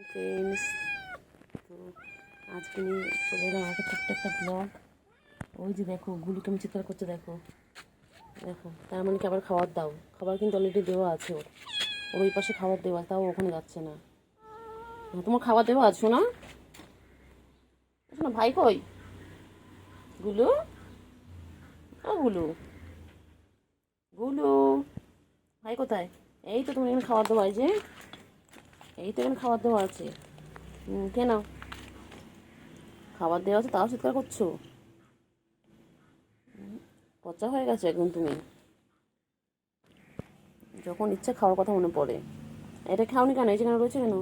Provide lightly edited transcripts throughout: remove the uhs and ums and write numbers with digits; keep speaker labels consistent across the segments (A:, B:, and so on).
A: Friends, তো আজকে নিয়ে চলে এলাম একটা ছোট্ট একটা ব্লগ। ওই যে দেখো গুলি কেমন চিৎকার করছে, দেখো দেখো, তার মানে কি আবার খাবার দাও। খাবার কিন্তু অলরেডি দেওয়া আছে, ওর ওর ওই পাশে খাবার দেওয়া, তাও ওখানে যাচ্ছে না। তোমার খাবার দেওয়া আছে না? শোনা ভাই কই? গুলু, ও গুলু, গুলু ভাই কোথায়? এই তো তুমি এখানে খাবার দেওয়া, এই যে এই তো এখানে খাবার দেওয়া আছে। কেন খাবার দেওয়া আছে তাও চিৎকার করছো? পচা হয়ে গেছে একদম তুমি, যখন ইচ্ছা খাওয়ার কথা মনে পড়ে। এটা খাওনি কেন? এই যেখানে রয়েছে কেন?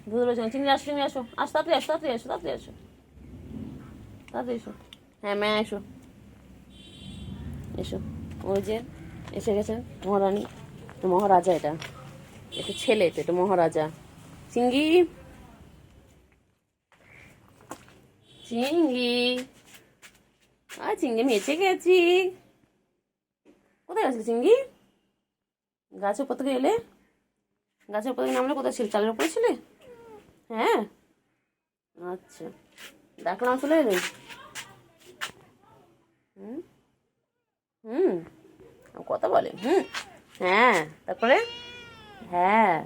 A: দুধ রয়েছে কেন? চিংড়ি আসো, চিংড়ি আসো, আস তাড়াতাড়ি আসো, তাড়াতাড়ি আসো, তাড়াতাড়ি আসো, তাড়াতাড়ি এসো। হ্যাঁ ম্যা এসো, এসো। ওই যে এসে গেছে মহারানী, তো মহারাজা, এটা এটা ছেলে, তো এটা মহারাজা। চিঙ্গি, চিঙ্গি, চিঙ্গি আমি এসে গেছি। কোথায় গেছিলে চিঙ্গি? গাছের উপর থেকে এলে, গাছের উপর থেকে নামলে কোথায় ছিল? চালের উপরে ছিলে? হ্যাঁ, আচ্ছা, ডাকলাম চলে এলে। হুম হুম কথা বলে, হ্যাঁ, তারপরে হ্যাঁ,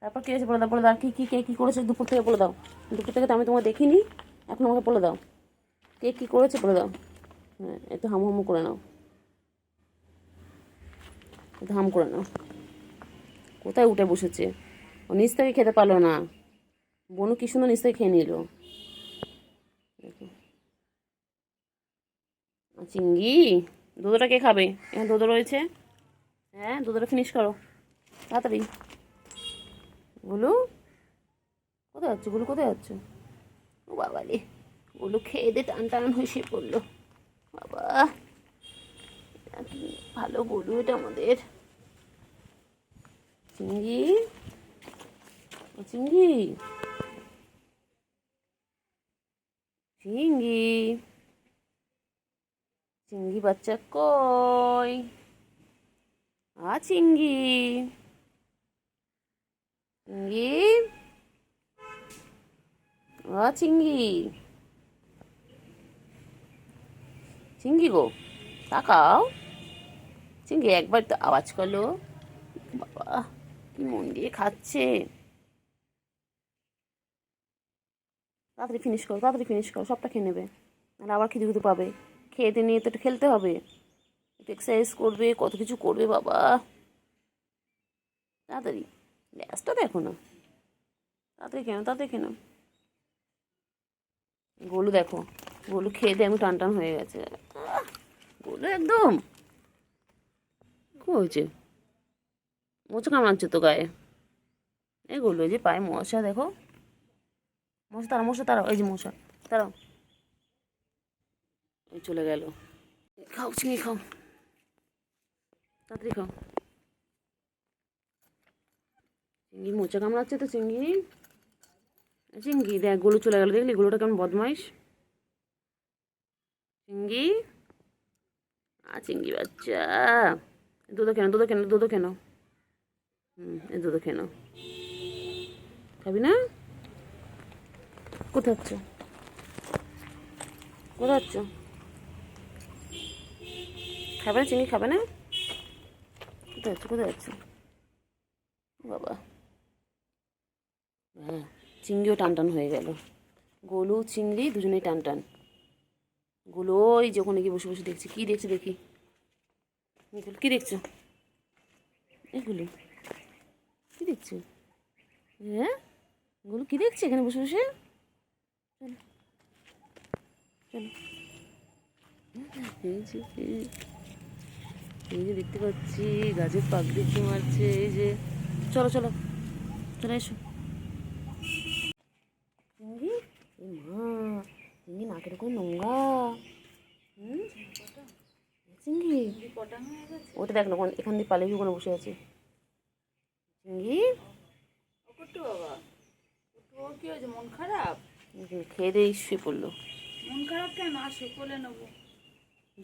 A: তারপর কী হয়েছে বলে দাও, বলে দাও কী কী কে কী করেছে দুপুর থেকে, বলে দাও। দুপুর থেকে তো আমি তোমাকে দেখিনি, এখন আমাকে বলে দাও কে কী করেছে, বলে দাও। হ্যাঁ, একটু হামু হামু করে নাও, একটু হাম করে নাও। কোথায় উঠে বসেছে? ও নিচ থেকে খেতে পারলো না, বনু কি সুন্দর নিচ থেকে খেয়ে নিল। চিঙ্গি, দুধটা কে খাবে? এখানে দুধ রয়েছে, হ্যাঁ দুধটা ফিনিশ করো তাড়াতাড়ি। গুলু কোথায় যাচ্ছে? গুলু কোথায় যাচ্ছে? ও বাবা রে, গুলু খেয়ে দে টান টান হয়ে শুয়ে পড়লো। বাবা, কি ভালো গুলু এটা আমাদের। চিঙ্গি, চিঙ্গি, চিঙ্গি, চিঙ্গি বাচ্চা কই? চিঙ্গি, চিঙ্গি, চিঙ্গি, চিঙ্গি গো, তাকাও। চিঙ্গি একবার তো আওয়াজ করলো। বাবা, কি মন দিয়ে খাচ্ছে। তাড়াতাড়ি ফিনিশ করো, তাড়াতাড়ি ফিনিশ করো, সবটা খেয়ে নেবে, নাহলে আবার খিদে খিদে পাবে। খেতে নিয়ে তো একটু খেলতে হবে, একটু এক্সারসাইজ করবে, কত কিছু করবে বাবা। তাড়াতাড়ি, গ্যাসটা দেখো না, তাড়াতাড়ি কেন, তাড়াতাড়ি কেন। গোলু দেখো, গোলু খেয়ে দিয়ে আমি টান টান হয়ে গেছে। গোলু একদম কি হয়েছে? মোচা কামড়াচ্ছে তো গায়ে। এই গোলু, এই যে পায়ে মশা দেখো, মশা তারা, মশা তারাও, এই যে মশা তারাও। ওই চলে গেল। খাও চিংড়ি খাও, তাড়াতাড়ি খাও। চিংড়ি মোচা কামড়াচ্ছে তো, চিংড়ি, চিংড়ি দেখ গোলু চলে গেল, দেখলি গোলুটা কেমন বদমাইশ। চিংড়ি, চিংড়ি বাচ্চা, দুধ কেন, দুধ কেন, দুধ কেন, এই দুধ কেন, খাবি না? কোথায় যাচ্ছ, কোথায় যাচ্ছ? খাবে না চিংড়ি, খাবে না? কোথায় যাচ্ছ, কোথায় যাচ্ছ? বাবা, হ্যাঁ, চিংড়িও টান টান হয়ে গেল। গোলু চিংড়ি দুজনেই টান টান। গোলু ওই যে ওখানে গিয়ে বসে বসে দেখছি, কী দেখছি দেখি, কী দেখছো? এগুলো কী দেখছো? হ্যাঁ, গুলো কী দেখছে এখানে বসে বসে? চলো চলো, এই যে এই যে দেখতে পাচ্ছি গাছের পাগড়ি কি মারছে, এই যে, চলো চলো চলে এসো। চিংড়ি, এ মা, চিংড়ি নাকের কোনো নোংরা। চিংড়ি, ওটা দেখ না, এখান দিয়ে পালিয়ে ওখানে বসে আছে চিংড়ি।
B: বাবা, ওর কি হয়েছে? মন খারাপ?
A: খেয়ে দিয়ে শুয়ে পড়লো।
B: মন খারাপ কেন? আসো কোলে নেবো।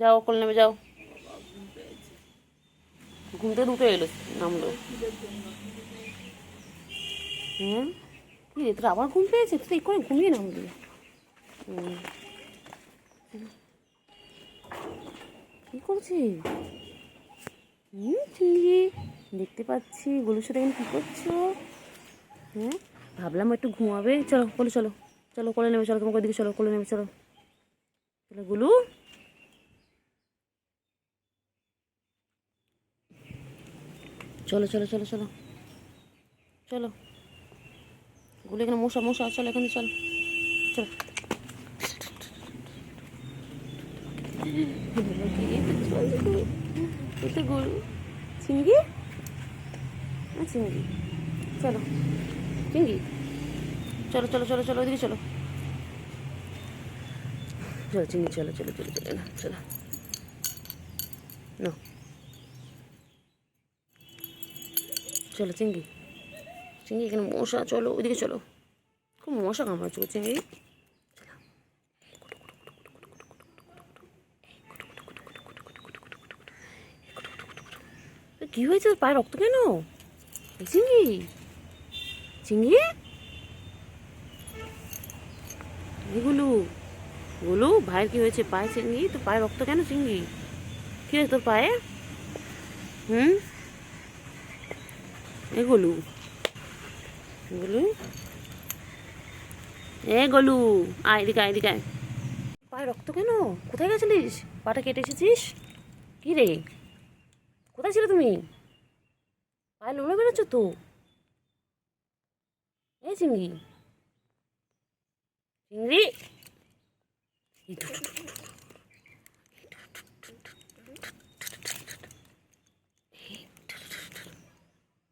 A: যাও কোলে নেমে যাও।
B: ঘুম পেয়েছে
A: ঘুম থেকে উঠে এলো, নামলো।
B: খিদের জন্য।
A: হ্যাঁ কি রে, তোর আবার ঘুম পেয়েছে? তুই এই করে ঘুমিয়ে না বলি। কী করছিস? চিংড়ি দেখতে পাচ্ছি, গলুর সাথে এখানে কী করছো? হ্যাঁ ভাবলাম একটু ঘুমাবে। চলো কোলে চলো, চলো কোলে নেবে, চলো তোমাকে দিকে চলো, কোলে নেবে চলো। চলো গুলু, চলো চলো চলো চলো চলো গুলো, এখানে মশা মশা, চলো এখানে চলো চলো। এটা গরু চিংড়ি, চিংড়ি চলো, চিংড়ি চলো চলো চলো চলো ওইদিকে চলো, চলো চিংড়ি চলো চলো চলো চলো না চলো না, চলো চিংড়ি, চিংড়ি এখানে মশা, চলো ওইদিকে চলো, খুব মশা কামড়াচ্ছে চিংড়ি। কি হয়েছে, ওর পায়ে রক্ত কেন? চিংড়ি, চিংড়ি এগুলো, বলো ভাইয়ের কি হয়েছে পায়ে? চিংড়ি তোর পায়ে রক্ত কেন? চিংড়ি কি হয়েছে তোর পায়ে? এগুলো এগুলো এ গলু, আয় এদিকে আয়, এদিকে আয়। পায়ে রক্ত কেন? কোথায় গেছিলিস? পাটা কেটে এসেছিস? কি রে, কোথায় ছিলে তুমি? পায়ে লোড়ে বেরোচ্ছ তো। এই চিংড়ি, চিংড়ি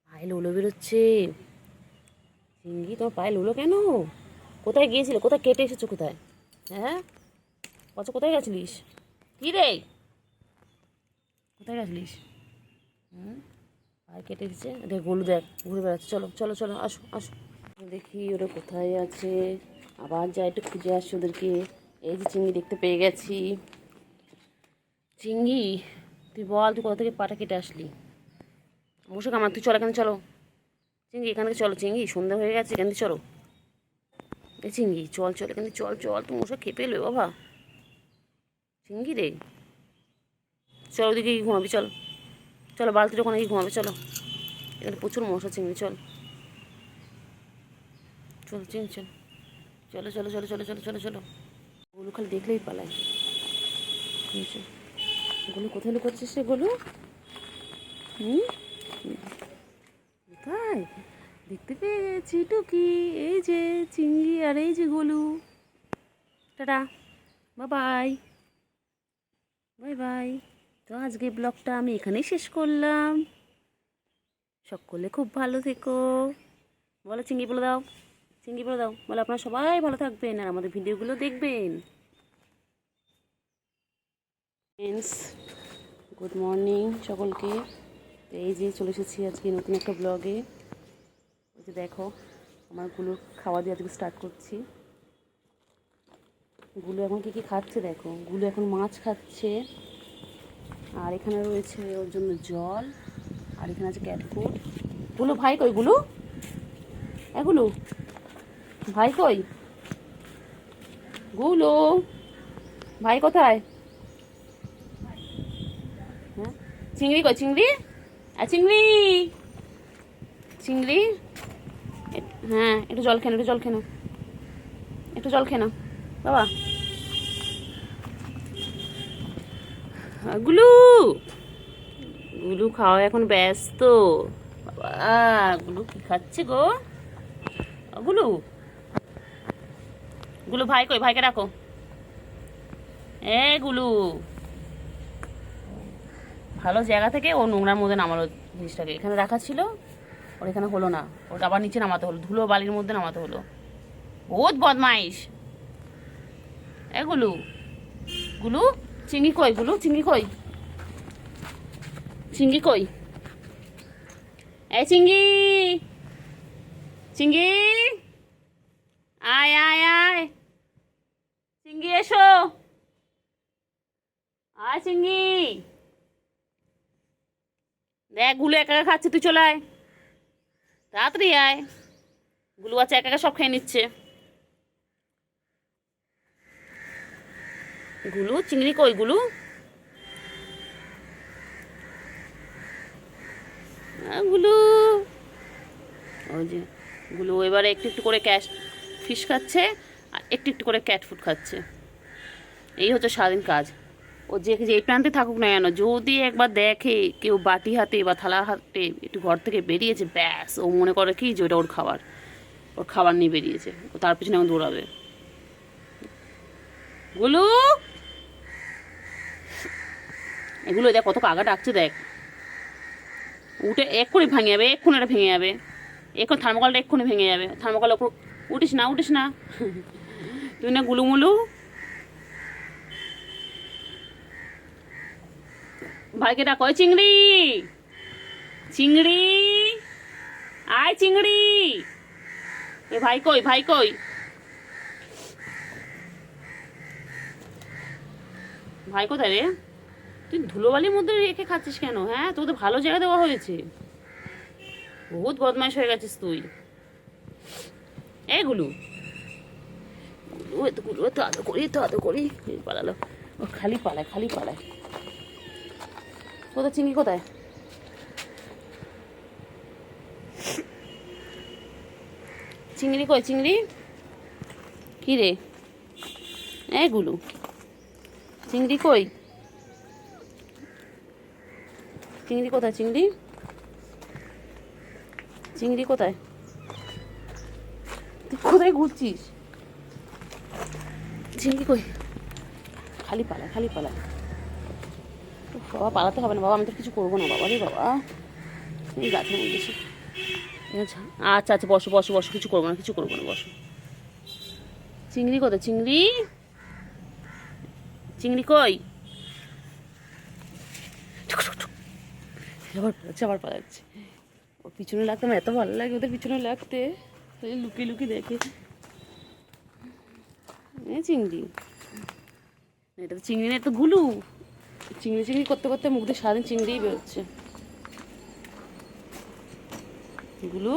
A: পায়ে লোলো বেরোচ্ছে। চিংড়ি তোমার পায়ে লোলো কেন? কোথায় গিয়েছিলে? কোথায় কেটে এসেছো? কোথায়? হ্যাঁ আচ্ছা, কোথায় গেছিলিস? কি রে, কোথায় গেছিলিস? পায়ে কেটে দিচ্ছে। দেখ গলু, দেখ ঘুরে বেড়াচ্ছে। চলো চলো চলো আসো আসো, দেখি ওরা কোথায় আছে। আবার যাই একটু খুঁজে আসি ওদেরকে। এই যে চিংড়ি দেখতে পেয়ে গেছি। চিংড়ি তুই বল, তুই কোথা থেকে পাটা কেটে আসলি? মশা কামার, তুই চল এখানে চলো। চিংড়ি এখান থেকে চলো, চিংড়ি সন্ধ্যা হয়ে গেছে, এখান থেকে চলো। এই চিংড়ি চল চল এখান থেকে চল চল, তুই মশা খেপে এলো বাবা। চিংড়ি রে চল, ওদিকে গিয়ে ঘুমাবি, চল চলো, বালতির ওখানে গিয়ে ঘুমাবে চলো। এখানে প্রচুর মশা চিংড়ি, চল চল চিংড়ি চল, চলো চলো চলো চলো চলো চলো চলো। গোলু খালি দেখলেই পালায়। গোলু কোথায় লুকাচ্ছিস রে গোলু? কোথায়? দেখতে পেয়েছি টুকি, এই যে চিংড়ি আর এই যে Golu. Tata, bye bye, bye bye. তো আজকে ব্লগটা আমি এখানেই শেষ করলাম। সকলে খুব ভালো থেকো। বলো চিংড়ি, বলে দাও, চিংড়ি বলে দাও, বলে আপনারা সবাই ভালো থাকবেন আর আমাদের ভিডিওগুলো দেখবেন। ফ্রেন্ডস, গুড মর্নিং সকলকে। তো এই যে চলে এসেছি আজকে নতুন একটা ব্লগে। ওই যে দেখো আমার গুলো খাওয়া দিয়ে আজকে স্টার্ট করছি। গুলো এখন কী কী খাচ্ছে দেখো। গুলো এখন মাছ খাচ্ছে, আর এখানে রয়েছে ওর জন্য জল, আর এখানে আছে ক্যাট ফুড। গুলো ভাই কই? গুলো এগুলো ভাই কই? গুলো ভাই কোথায়? হ্যাঁ চিংড়ি কই? চিংড়ি আর চিংড়ি, চিংড়ি হ্যাঁ একটু জল খেনো, একটু জল খেনো, একটু জল খেনো বাবা। গুলু, গুলু খাওয়া এখন ব্যস্ত বাবা। গুলু কি খাচ্ছে গো? গুলু, গুলু ভাই কই? ভাইকে রাখো। এ গুলু, ভালো জায়গা থেকে ও নোংরার মধ্যে নামালো জিনিসটাকে। এখানে রাখা ছিল, ওর এখানে হলো না, ওটা আবার নিচে নামাতে হলো, ধুলো বালির মধ্যে নামাতে হলো। বহুত বদমাইশ। এ গুলু, গুলু চিংড়ি কই? গুলু চিংড়ি কই? চিংড়ি কই? এই চিংড়ি, চিংড়ি আয় আয় আয়, চিংড়ি এসো, আয় চিংড়ি। দেখ গুলো একা একা খাচ্ছে, তুই চলে আয়, তাড়াতাড়ি আয়। গুলু আছে একা একা সব খেয়ে নিচ্ছে। গুলু চিংড়ি কই গুলু? গুলু ওই যে গুলু এবারে একটু একটু করে ফিশ খাচ্ছে আর একটু একটু করে ক্যাট ফুড খাচ্ছে। এই হচ্ছে সারাদিন কাজ। ও যে প্রান্তে থাকুক না কেন, যদি একবার দেখে কেউ বাটি হাতে বা থালা হাতে একটু ঘর থেকে বেরিয়েছে, ব্যাস ও মনে করে কি যে ওটা ওর খাবার নিয়ে বেরিয়েছে, ও তার পিছনে এখন দৌড়াবে। গুলু এগুলো দেখ কত কাকা ডাকছে দেখ, উঠে এক্ষুনি ভেঙে যাবে, এক্ষুনি এটা ভেঙে যাবে, এখন থার্মোকলটা এক্ষুনি ভেঙে যাবে। থার্মোকলের ওপর উঠিস না তুই না গুলুমুলু। ভাইকে ডাক, ওই চিংড়ি চিংড়ি আয় চিংড়ি। এ ভাই কই ভাই কোথায় রে? তুই ধুলোবালির মধ্যে রেখে খাচ্ছিস কেন? হ্যাঁ, তোকে তো ভালো জায়গা দেওয়া হয়েছে। বহুত বদমাইশ হয়ে গেছিস তুই। এই গুলু গুলু তো আদর করি পালালো। ও খালি পালায় কোথায় চিংড়ি কোথায়? চিংড়ি কই চিংড়ি? কি রে এই গুলু চিংড়ি কই? চিংড়ি কোথায়? চিংড়ি কোথায়? তুই কোথায় ঘুরছিস? চিংড়ি কই? খালি পালায়। বাবা পালাতে হবে না বাবা, আমি তো কিছু করবো না বাবা রে বাবা। এই গাছের মধ্যে আচ্ছা বসো, কিছু করবো না বসো। চিংড়ি কোথায়? চিংড়ি কই? আবার পালাচ্ছে। ওর পিছনে লাগতে আমার এত ভালো লাগে, ওদের পিছনে লাগতে লুকিয়ে দেখে। চিংড়ি এটা তো চিংড়ি না, এটা তো গুলু। চিংড়ি করতে মুখ দিয়ে সারাদিন চিংড়িই বেরোচ্ছে। গুলু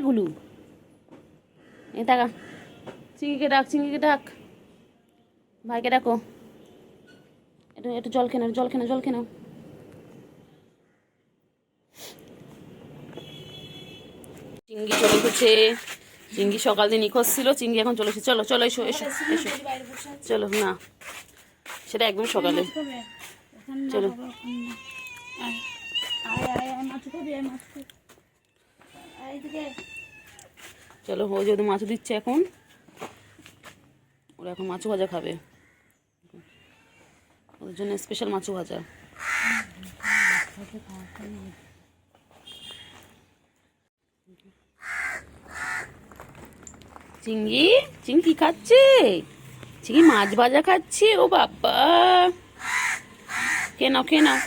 A: গুলু এ টাকা চিংড়িকে ডাক ভাইকে ডাকো, একটু জল খেনাও চিংড়ি চলে এসেছে। চিংড়ি সকাল দিন নিখোঁজ ছিল, চিংড়ি এখন চলে এসেছে। চলো এসো চলো। না সেটা একদম সকালে। চলো চলো, ও যদি মাছ দিচ্ছে এখন, ওরা এখন মাছ ভাজা খাবে, ওর জন্য স্পেশাল মাছ ভাজা। চিংড়ি কি খাচ্ছে? চিংড়ি মাছ ভাজা খাচ্ছে। ও বাবা, খেয়ে নাও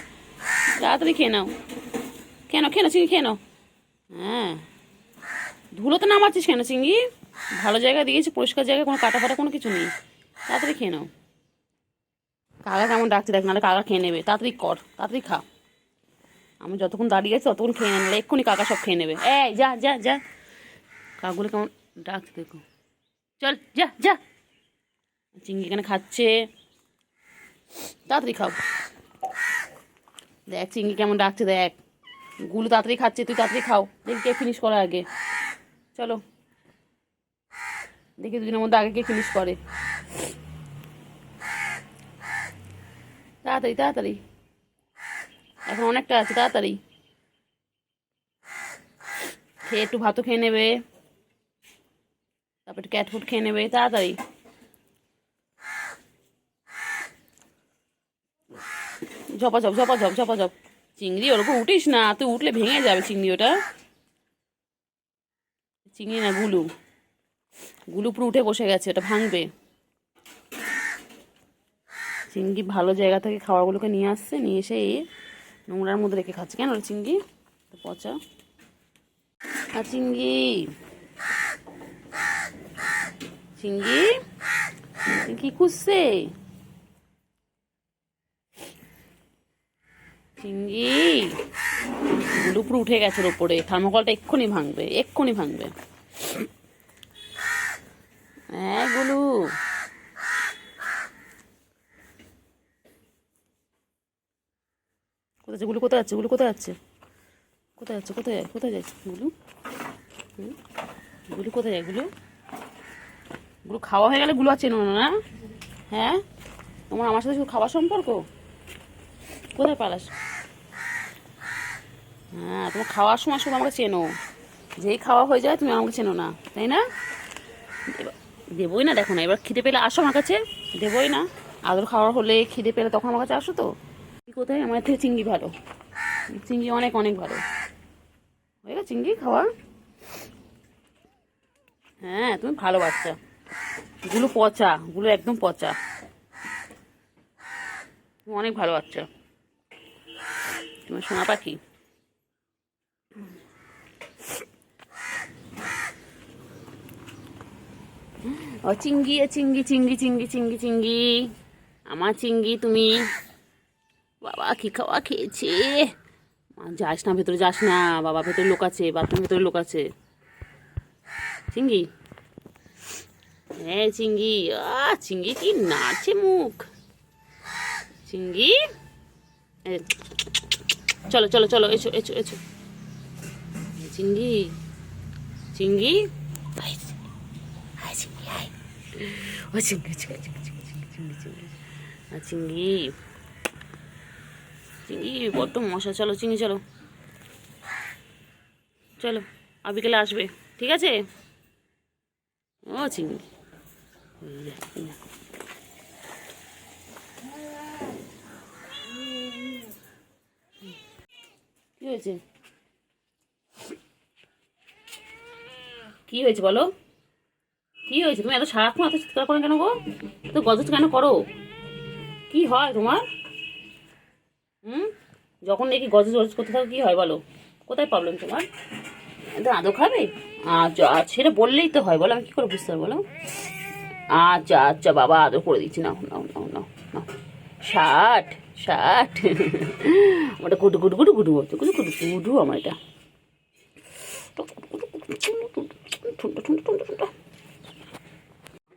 A: তাড়াতাড়ি খেয়ে নাও। চিংড়ি খেয়ে নাও। হ্যাঁ, ধুলোতে নামাচ্ছিস কেন চিংড়ি? ভালো জায়গা দিয়েছি, পরিষ্কার জায়গায়, কোনো কাটা ফাটা কোনো কিছু নেই। তাড়াতাড়ি খেয়ে নাও। কাকা কেমন ডাকছে দেখ, নাহলে কাকা খেয়ে নেবে। তাড়াতাড়ি খা। আমি যতক্ষণ দাঁড়িয়ে আছি ততক্ষণ খেয়ে নেবে, এক্ষুনি কাকা সব খেয়ে নেবে। এই যা কাকগুলো কেমন ডাকছে দেখো। চল যা। চিংড়ি এখানে খাচ্ছে, তাড়াতাড়ি খাও। দেখ চিংড়ি কেমন ডাকছে দেখ। গুলো তাড়াতাড়ি খাচ্ছে, তুই তাড়াতাড়ি খাও। দেখি কে ফিনিশ করে আগে। চলো দেখি দুদিনের মধ্যে আগে কে ফিনিশ করে। তাড়াতাড়ি এখন অনেকটা আছে, তাড়াতাড়ি খেয়ে একটু ভাতও খেয়ে নেবে, তারপর একটু ক্যাট ফুড খেয়ে নেবে। তাড়াতাড়ি ঝপাঝপ। চিংড়ি ওরকম উঠিস না, তুই উঠলে ভেঙে যাবে চিংড়ি। ওটা চিংড়ি না, গুলু পুরো উঠে বসে গেছে, ওটা ভাঙবে। চিংড়ি ভালো জায়গা থেকে খাবারগুলোকে নিয়ে আসছে, নিয়ে এসে নোংরার মধ্যে রেখে খাচ্ছে। কেন রে চিংড়ি? পচা। আর চিংড়ি কি খুঁজছে? চিংড়ি গুলু পুরো উঠে গেছে ওর ওপরে, থার্মোকলটা এক্ষুনি ভাঙবে, এক্ষুনি ভাঙবে। হ্যাঁ গুলু, কোথায় যাচ্ছে গুলু, কোথায় যাচ্ছে গুলু, কোথায় যাচ্ছে, কোথায় যাচ্ছে, কোথায় যায়, কোথায় যাচ্ছে গুলু? গুলু কোথায় যায় গুলু? গুলু খাওয়া হয়ে গেলে গুলু আর চেনো না? হ্যাঁ, তোমার আমার সাথে শুধু খাওয়ার সম্পর্ক? কোথায় পালাস? হ্যাঁ, তোমার খাওয়ার সময় শুধু আমাকে চেনো, যেই খাওয়া হয়ে যায় তুমি আমাকে চেনো না, তাই না? দেবই না, দেখো না, এবার খিদে পেলে আসো আমার কাছে, দেবই না। আদর খাওয়ার হলে খিদে পেলে তখন আমার কাছে আসো তো। কোথায়? আমার থেকে চিংড়ি ভালো, চিংড়ি অনেক অনেক ভালো। হয়ে গেছে চিংড়ি খাওয়া? হ্যাঁ, তুমি ভালো বাচ্চা। গুলো পচা, গুলো একদম পচা, তুমি অনেক ভালো বাচ্চা, তোমার সোনা পাখি। ও চিংড়ি, চিংড়ি চিংড়ি চিংড়ি চিংড়ি চিংড়ি, আমার চিংড়ি তুমি। বাবা কি খাওয়া খেয়েছে। যাস না ভেতরে, যাস না বাবা, ভেতরে লোক আছে, বাথরুমের ভেতরে লোক আছে। চিংড়ি, হ্যাঁ চিংড়ি, চিংড়ি কি নাড়ছে মুখ। চিংড়ি, চলো চলো চলো, এসো এসো এসো। চিংড়ি, চিংড়ি, ও চিংড়ি চিংড়ি চিংড়ি চিংড়ি চিংড়ি চিংড়ি চিংড়ি চিংড়ি, বড্ড মশা। চলো চিংড়ি, চলো চলো, আর বিকেলে আসবে, ঠিক আছে? ও চিংড়ি, কি হয়েছে? কি হয়েছে বলো, কি হয়েছে? তুমি এত সারাক্ষণ এত চিৎকার করো কেন গো? তো গজজ কেন করো? কি হয় তোমার? যখন দেখি গজজ গজজ করতে থাকো কি হয় বলো? কোথায় প্রবলেম তোমার? আদৌ খাবে? আচ্ছা আচ্ছা, সেটা বললেই তো হয়, বলো আমি কি করে বুঝতে পারবো বলো? আচ্ছা আচ্ছা বাবা, আদর করে দিচ্ছি, নাও নাও নাও নাও নাও। 60 60, আমার গুডু গুডু গুডু গুডু হচ্ছে, গুডু গুডু গুডু আমার এটা। ঠুনটা ঠুনটা ঠুনটা ঠুনটা,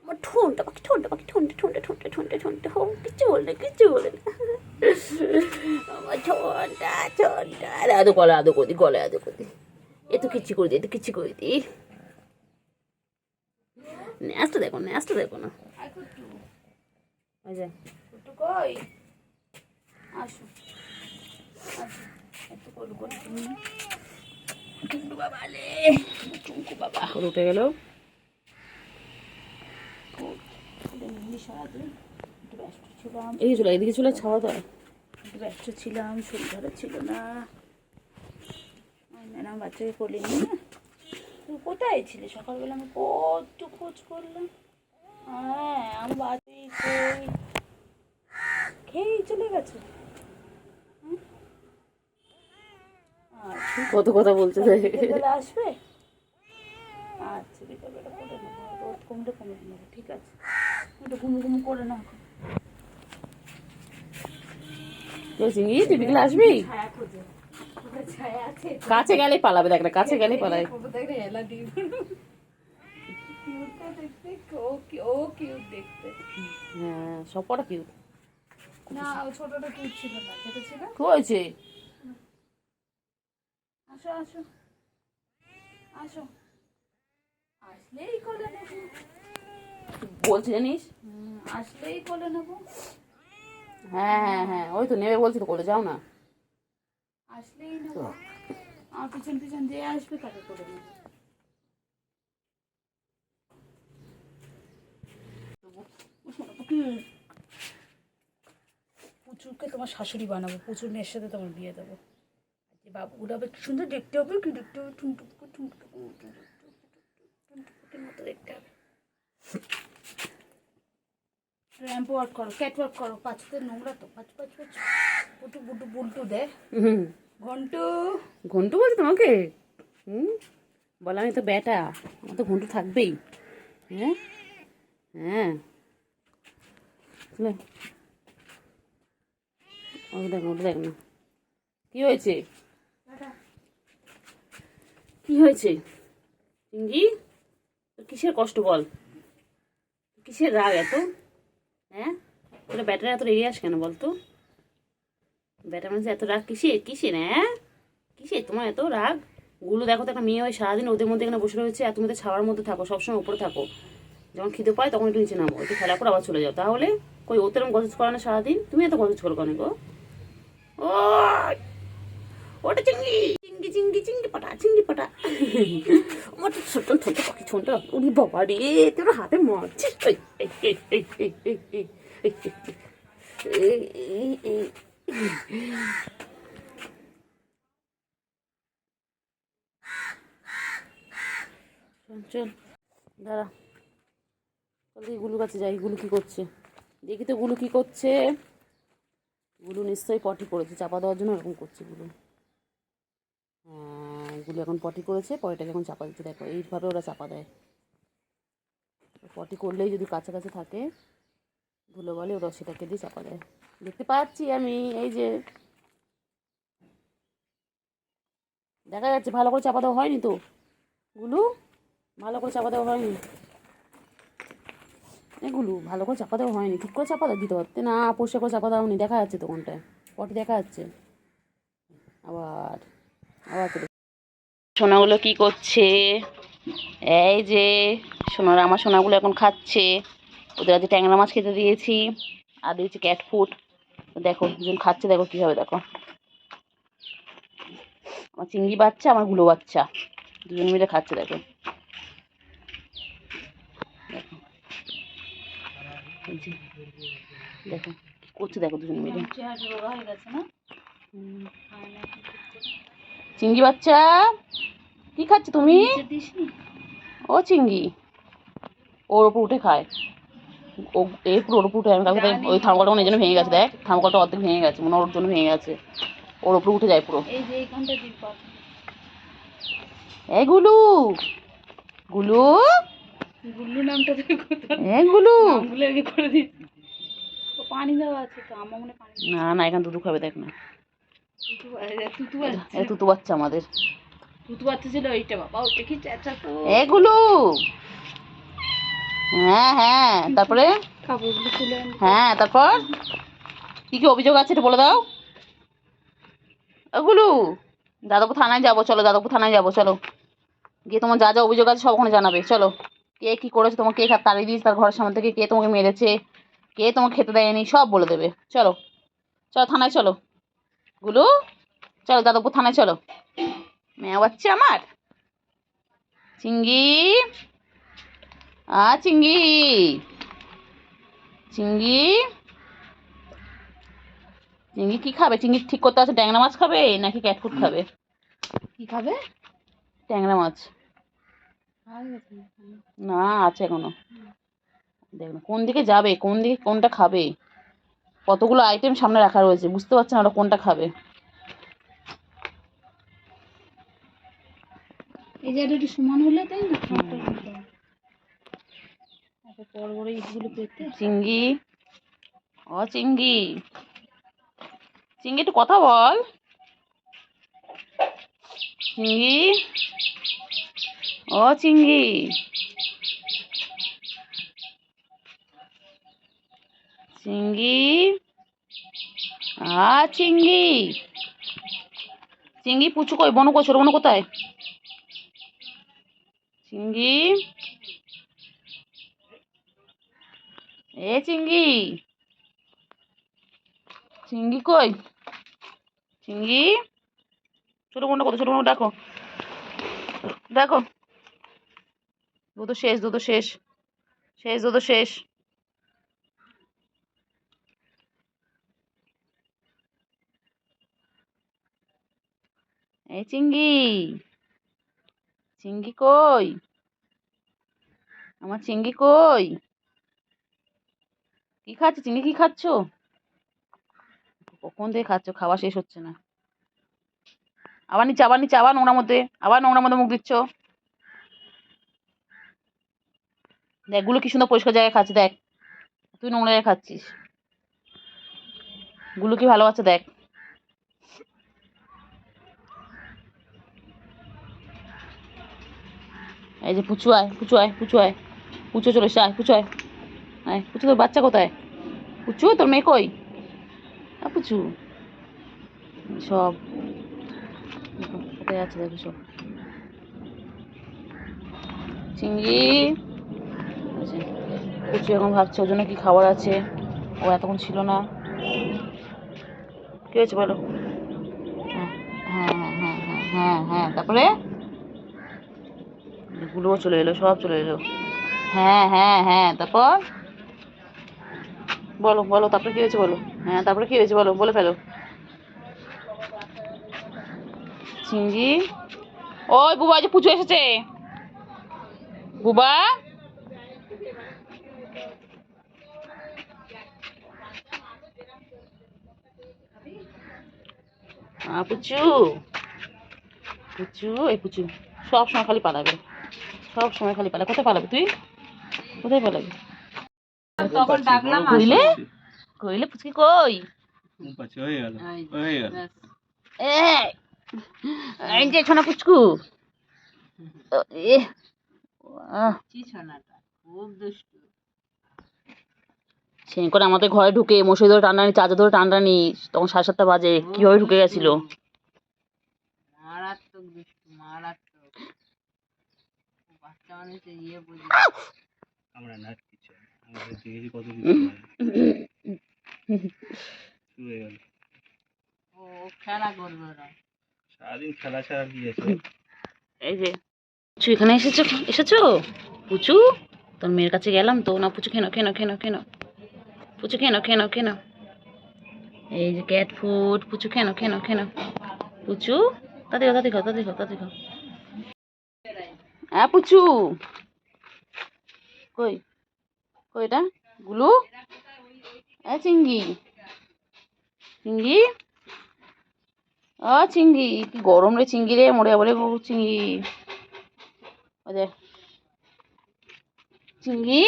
A: আমার ঠোঁটটা পাখি, ঠোঁটটা পাখি, ঠোঁটে ঠোঁটে ঠোঁটে ঠোঁটে ঠোঁটে, হো কিচ্ছু বলে না, কিচ্ছু বলে না। আমার ঠোঁটটা ঠোঁটটা, আদো গলা, আদো করে দি, গলায় আদো করে দি, এতো কিচ্ছু করে দি, এতো কিচ্ছু করে দি। ন্যাসটা দেখো, ন্যাসটা দেখো না। আচ্ছা
B: কুটু কই? আসো আসো, একটু কলু করে তুমি। টুকটু বাবা লে, টুকটু বাবা
A: ওর উঠে গেল।
B: সারাদিন একটু ব্যস্ত ছিলাম,
A: এদিকে চলে, এদিকে চলে, ছাওয়া দাও।
B: একটু ব্যস্ত ছিলাম, শরীর ভালো ছিল না। ম্যাডাম বাচ্চাকে কোলে নিয়ে, তুই কোথায় ছিলে সকালবেলা? আমি কত খোঁজ করলাম। হ্যাঁ, আমার বাড়ি কই, খেয়েই চলে গেছে। আচ্ছা,
A: কত কথা বলছে।
B: বিকেলবেলা আসবে? আচ্ছা, বিকেলবেলা করে নেবো, রোদ কমলে কমে নেবো, ঠিক আছে? একটু ঘুম ঘুম করে না।
A: চিংড়ি, তুই বিকেলে আসবি?
B: ছায়া খোঁজে, ছায়া আছে,
A: কাছে গেলেই পালাবে, দেখ না, কাছে গেলেই পালাবে।
B: হেলা দিই দেখতে, ও কিউট দেখতে।
A: হ্যাঁ, সব কটা কিউট।
B: না, ও ছোটটা কিউট ছিল না, যেটা ছিল।
A: কি হয়েছে?
B: আসো আসো আসো, আসলেই কোলে নেবো।
A: বলছি জানিস?
B: আসলেই কোলে নেবো,
A: হ্যাঁ হ্যাঁ হ্যাঁ, ওই তো নেবে বলছি তো, করে যাও না।
B: আসলেই নেবো। আমার পিছন পিছন যে আসবে তাকে কোলে নেবো। পুচুকে তোমার শাশুড়ি বানাবো, পুচুর মেয়ের সাথে তোমার বিয়ে দেবো। বাবুগুলো আবার একটু সুন্দর দেখতে হবে, কি দেখতে হবে, টুনটুকুর মতো দেখতে হবে। র্যাম্প ওয়ার্ক করো, ক্যাট ওয়ার্ক করো, পাঁচতে নোংরা তো, পাঁচ পাঁচ পাঁচ, পুটু পুটু বুলটু দে, ঘন্টু।
A: ঘন্টু বলছে তোমাকে? বলে আমি তো বেটা, আমার তো ঘন্টু থাকবেই। হ্যাঁ হ্যাঁ, ওটা দেখ, ওটা দেখ না। কি হয়েছে? কি হয়েছে চিঙ্গি? তোর কিসের কষ্ট বল? কিসের রাগ এত? হ্যাঁ, তোরা ব্যাটারা এত রেগে আস কেন বলতো? ব্যাটার মানুষ এত রাগ কিসের? কিসের? হ্যাঁ, কিসের তোমার এত রাগ? গুলো দেখো তো, একটা মেয়ে হয়ে সারাদিন ওদের মধ্যে এখানে বসে রয়েছে, আর তুমি তো ছাওয়ার মধ্যে থাকো, সবসময় উপরে থাকো। যখন খিদে পায় তখন একটু নিচে নামো, একটু খেলা করে আবার চলে যাও। তাহলে কই ও তেরম গজজ করে না সারাদিন? তুমি এত গজজ করো কেন গো? ও ওটা চিংড়ি, চিংড়ি চিংড়ি চিংড়ি পাটা, চিংড়ি পাটা। আমার তো ছোট ছোট পাখি ছোটটা, উনি বাবা রে, তোর হাতে মারছিস। চল দাঁড়া, চল দেখি গুলু কাছে যাই। গুলু কি করছে দেখি তো, গুলু কি করছে। গুলু নিশ্চয়ই পটি করেছে, চাপা দেওয়ার জন্য এরকম করছে গুলু। হ্যাঁ, এগুলো এখন পটি করেছে, পটিটাকে এখন চাপা দিচ্ছে। দেখো এইভাবে ওরা চাপা দেয়। পটি করলেই যদি কাছাকাছি থাকে ধুলো বলে, ওরা সেটাকে দিয়ে চাপা দেয়। দেখতে পাচ্ছি আমি, এই যে দেখা যাচ্ছে। ভালো করে চাপা দেওয়া হয়নি তো গুলু, ভালো করে চাপা দেওয়া হয়নি। এগুলো ভালো করে চাপা দেওয়া হয়নি, ঠিক করে চাপা দিতে পারতে না। পরিষ্কার করে চাপা দেওয়া হয়নি, দেখা যাচ্ছে তো কোনটায় পটি দেখা যাচ্ছে। আবার আবার সোনাগুলো কি করছে? এই যে সোনারা, আমার সোনাগুলো এখন খাচ্ছে। ওদের আজকে ট্যাংরা মাছ খেতে দিয়েছি, আর দিয়েছি ক্যাট ফুড। দেখো দুজন খাচ্ছে, দেখো কীভাবে, দেখো আমার চিংড়ি বাচ্চা, আমার গুলো বাচ্চা দুজন মিলে খাচ্ছে। দেখো দেখো দেখো কি করছে, দেখো দুজন মিলে। চিংড়ি বাচ্চা কি খাচ্ছে তুমি? ও চিংড়ি ওর ওপর উঠে খায়। ও এই পুরো ওর উপর উঠে, আমি কালকে ওই থার্মোকলটা মনে এই জন্য ভেঙে গেছে। দেখ থার্মোকলটা অর্ধেক ভেঙে গেছে, মনে ওর জন্য ভেঙে গেছে। ওর ওপর উঠে যায় পুরো। এই গুলু, গুলু,
B: গুল্লু নামটা
A: গুলু
B: করে দিচ্ছি। পানি দেওয়া আছে তো, আমার মনে পানি
A: না না, এখানে দুধু খাবে, দেখ না।
B: তুতু
A: এটা তুতু বাচ্চা আমাদের।
B: তুতু বাচ্চা ছিল ওইটা, বাবা ওইটা কি চেঁচা তো।
A: গুলু, হ্যাঁ হ্যাঁ, তারপরে
B: কাপড়গুলো তুলে
A: হ্যাঁ, তারপর কি কি অভিযোগ আছে এটা বলে দাও। গুলু, যাদবপুর থানায় যাবো, চলো যাদবপুর থানায় যাবো, চলো গিয়ে তোমার যা যা অভিযোগ আছে সব ওখানে জানাবে। চলো, কে কি করেছে, তোমাকে কে তাড়িয়ে দিয়েছে তার ঘরের সামনে থেকে, কে তোমাকে মেরেছে, কে তোমাকে খেতে দেয়নি, সব বলে দেবে। চলো চলো থানায় চলো গুলু, চলো যাদবপুর থানায় চলো। মেয়া বাচ্চা আমার চিঙ্গি, চিঙ্গি, চিঙ্গি, চিঙ্গি কি খাবে? চিঙ্গি ঠিক করতে আছে, ট্যাংরা মাছ খাবে নাকি ক্যাট ফুড খাবে?
B: কি খাবে?
A: ট্যাংরা মাছ না, আছে এখনো। দেখ না কোন দিকে যাবে, কোন দিকে কোনটা খাবে। কতগুলো আইটেম সামনে রাখা রয়েছে, বুঝতে পারছে না ওরা কোনটা খাবে।
B: এই জায়গাটা একটু সমান হলে তাই না, বড় বড় ইটগুলো পেতে।
A: চিঙ্গি, ও চিঙ্গি, চিঙ্গি একটু কথা বল। চিঙ্গি, ও চিঙ্গি, চিঙ্গি, চিঙ্গি, চিঙ্গি পুচু কই? বনু কই? ছোট বনু কোথায়? চিঙ্গি, চিঙ্গি, চিঙ্গি কই? চিঙ্গি, ছোট বোনটা কত? ছোট বোন দেখো, দেখো দুধ শেষ, দুধ শেষ, শেষ দুধ শেষ। এই চিঙ্গি, চিঙ্গি কই? আমার চিঙ্গি কই? কি খাচ্ছ চিঙ্গি? কি খাচ্ছ? কখন থেকে খাচ্ছ, খাওয়া শেষ হচ্ছে না। আবার নিচে, আবার নিচে, আবার নোংরার মধ্যে, আবার নোংরার মধ্যে মুখ দিচ্ছ। দেখ গুলো কি সুন্দর পরিষ্কার জায়গায় খাচ্ছে, দেখ তুই নোংরা জায়গায় খাচ্ছিস। গুলো কি ভালো আছে দেখ।
B: এই যে পুচু আয়, পুচু আয়, পুচু আয়, পুচু চলে এসে, আয় পুচু আয়, আয় পুচু, তোর বাচ্চা কোথায়? পুচু, তোর মেয়ে কই? পুচু সব দেখো কোথায় আছে, দেখো সব চিংড়ি। পুচু এখন ভাবছে ওর জন্য কি খাবার আছে, ও এতক্ষণ ছিল না। কি হয়েছে বলো? হ্যাঁ হ্যাঁ হ্যাঁ হ্যাঁ হ্যাঁ হ্যাঁ, তারপরে গুলোও চলে এলো, সব চলে এলো। হ্যাঁ হ্যাঁ হ্যাঁ, তারপর বলো বলো, তারপরে কি হয়েছে বলো? হ্যাঁ তারপরে কি হয়েছে বলো, বলে ফেলো। চিংড়ি, ওই বুবা, যে পুজো এসেছে, বুবা। পুচু, পুচু, এই পুচু সব সময় খালি পালাবে, সব সময় খালি পালা। কোথায় পালাবি তুই? কোথায় পালাবি?
C: তখন ডাকলাম
B: কইলে কইলে পুচকি কই?
C: হয়ে গেল, হয়ে গেল।
B: এই যে ছোনা পুচকু, এ
C: খুব দুষ্টু।
B: সেই করে আমাদের ঘরে ঢুকে মশারি ধরে টান্ডানি, চার্জার ধরে টান্ডানি, তখন 7:30 বাজে, কিভাবে ঢুকে গেছিল।
C: মারাত্মক দুষ্টু, মারাত্মক। বাচ্চা মানুষ বুঝি আমরা না কিছু, আমরা দেখেছি কত কিছু হয়ে গেল। ও খেলা করবে ওরা, সারাদিন খেলা ছাড়া কি আছে।
B: এই যে পুচু এখানে এসেছো, এসেছো পুচু, তোর মেয়ের কাছে গেলাম তো না। পুচু কেন কেন কেন কেন, পুচু কেন কেন কেন, এই যে ক্যাট ফুড, পুচু কেন কেন কেন, পুচু তাতে খাও, তাতে খাও, তাতে খাও, তাতে খাও। হ্যাঁ পুচু কই, কই এটা গুলু? চিংড়ি, চিংড়ি, চিংড়ি, কি গরম রে চিংড়ি রে, মরে যাবো রে চিংড়ি। ওদের চিংড়ি,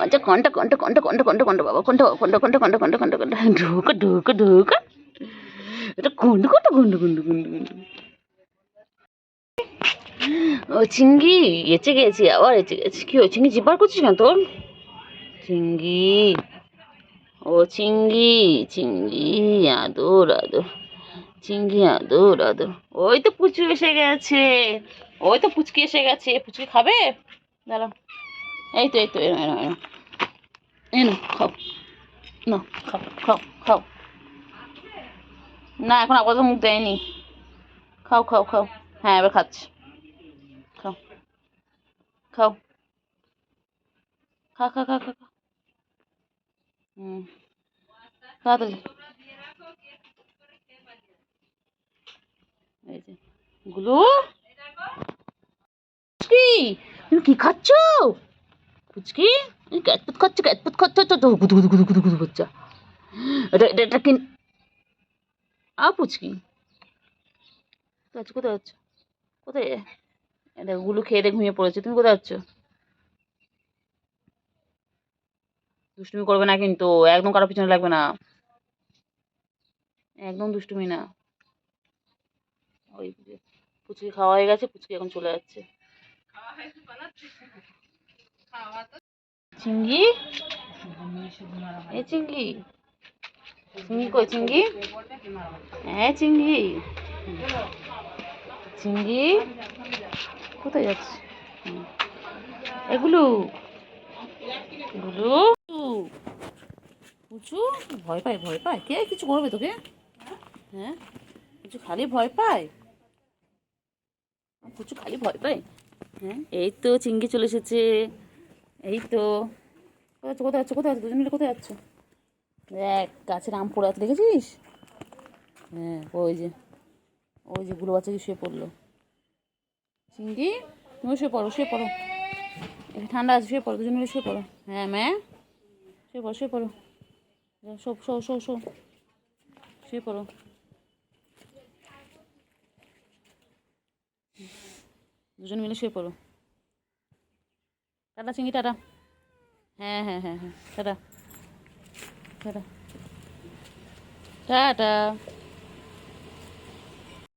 B: আচ্ছা কন্টা কন্টা কন্টা কন্টা কন্টা কন্টা বাবা, কন্টা কন্টা কন্টা কন্টা কন্টা কন্টা কন্টা, ঢোকা ঢোকা ঢোকা, এটা কন্টা কন্টা কন্টা কন্টা কন্টা কন্টা। ও চিংড়ি এচে গেছি, আবার এচে গেছি। কি হয়েছে, চিংড়ি জিব্বার করছিস কেন তোর? চিংড়ি, ও চিংড়ি, চিংড়ি আদর আদর, চিংড়ি আদর আদর। ওই তো পুচু এসে গেছে, ওই তো পুচকি এসে গেছে। পুচকি খাবে, দাঁড়াও, এই তো এই তো, এনো এনো এনো, এনো খাও, না খাও খাও খাও। না এখন আপাতত মুখ দেয়নি, খাও খাও খাও। হ্যাঁ এবার খাচ্ছি, খাও খাও, খা খা খা খা খা। তাড়াতাড়ি, এই যে গুলু, পুচকি তুমি কি খাচ্ছ? পুচকি ক্যাটপুত খাচ্ছে, ক্যাটপুত খাচ্ছে, তো গুদু গুদু গুদু গুদু গুদু বাচ্চা। এটা এটা এটা কি পুচকি? কোথায় কোথায় যাচ্ছ, কোথায়? এটা গুলু খেয়ে দিয়ে ঘুমিয়ে পড়েছে, তুমি কোথায় যাচ্ছ? দুষ্টুমি করবে না কিন্তু, একদম কারো পিছনে লাগবে না, একদম দুষ্টুমি না। ওই যে পুচকি খাওয়া হয়ে গেছে, পুচকি এখন চলে যাচ্ছে। চিংড়ি, এই চিংড়ি, চিংড়ি কই চিংড়ি? হ্যাঁ চিংড়ি, চিংড়ি কোথায় যাচ্ছে? এগুলো গুলু, পুচু ভয় পায়, ভয় পায়, কে কিছু করবে তোকে? হ্যাঁ পুচু খালি ভয় পায়, পুচু খালি ভয় পায়। হ্যাঁ এই তো চিংড়ি চলে এসেছে, এই তো। কোথায় যাচ্ছ, কোথায় যাচ্ছ, দুজন মিলে কোথায় যাচ্ছ? দেখ গাছের আম পড়ে আছে, দেখেছিস? হ্যাঁ ওই যে, ওই যে গুলো বাচ্চা কি শুয়ে পড়লো। চিংড়ি তুমি শুয়ে পড়ো, শুয়ে পড়ো, একটু ঠান্ডা আছে, শুয়ে পড়ো, দুজন মিলে শুয়ে পড়ো। হ্যাঁ ম্যা, শুয়ে পড়ো, শুয়ে পড়ো, শো শো শো শো, শুয়ে পড়ো। দুজন মিলে শুয়ে পড়ো। টাটা চিংড়ি, টাটা। হ্যাঁ হ্যাঁ হ্যাঁ হ্যাঁ, টাটা টাটা টাটা।